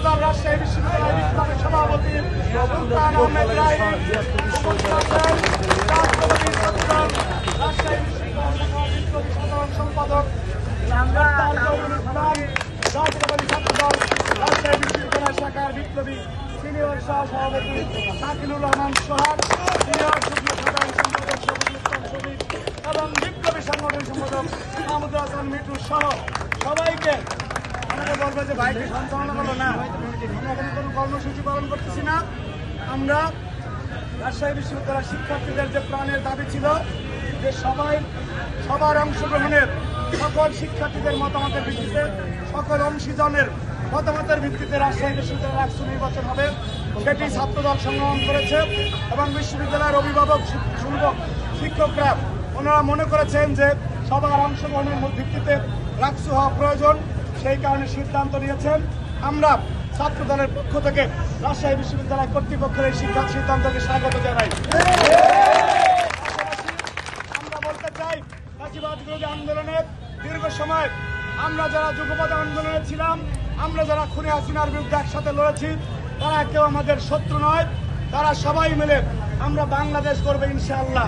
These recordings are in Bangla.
ছাত্রদল রাজশাহী বিশ্ববিদ্যালয় বিপ্লবের সভাপতি সুলতান আহমেদ রায়, রাষ্ট্রপতি ছাত্রদল রাজশাহী বিশ্ববিদ্যালয় বিপ্লবী সাধারণ সম্পাদক রাষ্ট্রপতি ছাত্রদল রাজশাহী বিশ্ববিদ্যালয় শাখার বিপ্লবী সিনিয়র সহ সভাপতি শাকিলুর রহমান সোহাগ, সিনিয়র যুগ্ম সাধারণ সম্পাদক শফিকুল ইসলাম শফিক এবং বিপ্লবী সংগঠন সম্পাদক মাহমুদুল হাসান মিঠু সহ সবাইকে আমাকে বলবো যে ভাইকে সঞ্চালনা করলো না, আমরা এখানে কোনো কর্মসূচি পালন করতেছি না। আমরা রাজশাহী বিশ্ববিদ্যালয়ের শিক্ষার্থীদের যে প্রাণের দাবি ছিল যে সবার অংশগ্রহণের, সকল শিক্ষার্থীদের মতামতের ভিত্তিতে, সকল অংশীজনের মতামতের ভিত্তিতে রাজশাহী বিশ্ববিদ্যালয়ের রাষ্ট্র নির্বাচন হবে, সেটি ছাত্রদল সংগ্রহণ করেছে এবং বিশ্ববিদ্যালয়ের অভিভাবক শিক্ষকরা ওনারা মনে করেছেন যে সবার অংশগ্রহণের ভিত্তিতে রাকসু হওয়া প্রয়োজন, সেই কারণে সিদ্ধান্ত নিয়েছেন। আমরা ছাত্রদলের পক্ষ থেকে রাজশাহী বিশ্ববিদ্যালয় কর্তৃপক্ষের এই সিদ্ধান্তকে স্বাগত জানাই। আমরা বলতে চাই, ফাঁসিবাদ বিরোধী আন্দোলনে দীর্ঘ সময় আমরা যারা যুগপৎ আন্দোলনে ছিলাম, আমরা যারা খুনি হাসিনার বিরুদ্ধে একসাথে লড়েছি, তারা কেউ আমাদের শত্রু নয়, তারা সবাই মিলে আমরা বাংলাদেশ করবে ইনশাআল্লাহ।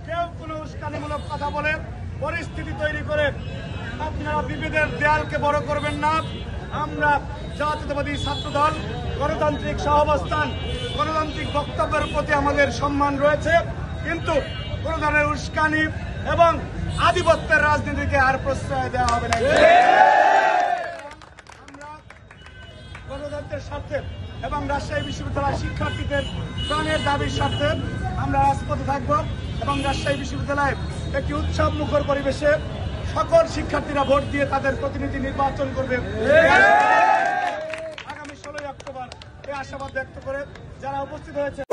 কেউ কোনো উস্কানিমূলক কথা বলে পরিস্থিতি তৈরি করে আপনারা বিভেদের দেয়ালকে বড় করবেন না। আমরা জাতীয়তাবাদী ছাত্রদল গণতান্ত্রিক সহাবস্থান, গণতান্ত্রিক বক্তব্যের প্রতি আমাদের সম্মান রয়েছে, কিন্তু কোনো ধরনের উস্কানি এবং আধিপত্যের রাজনীতিকে আর প্রশ্রয় দেওয়া হবে না। আমরা গণতন্ত্রের স্বার্থে এবং রাজশাহী বিশ্ববিদ্যালয়ের শিক্ষার্থীদের প্রাণের দাবির স্বার্থে আমরা রাজপথে থাকব এবং রাজশাহী বিশ্ববিদ্যালয়ে একটি উৎসব মুখর পরিবেশে সকল শিক্ষার্থীরা ভোট দিয়ে তাদের প্রতিনিধি নির্বাচন করবে আগামী 16 অক্টোবর। এই আশাবাদ ব্যক্ত করে যারা উপস্থিত হয়েছে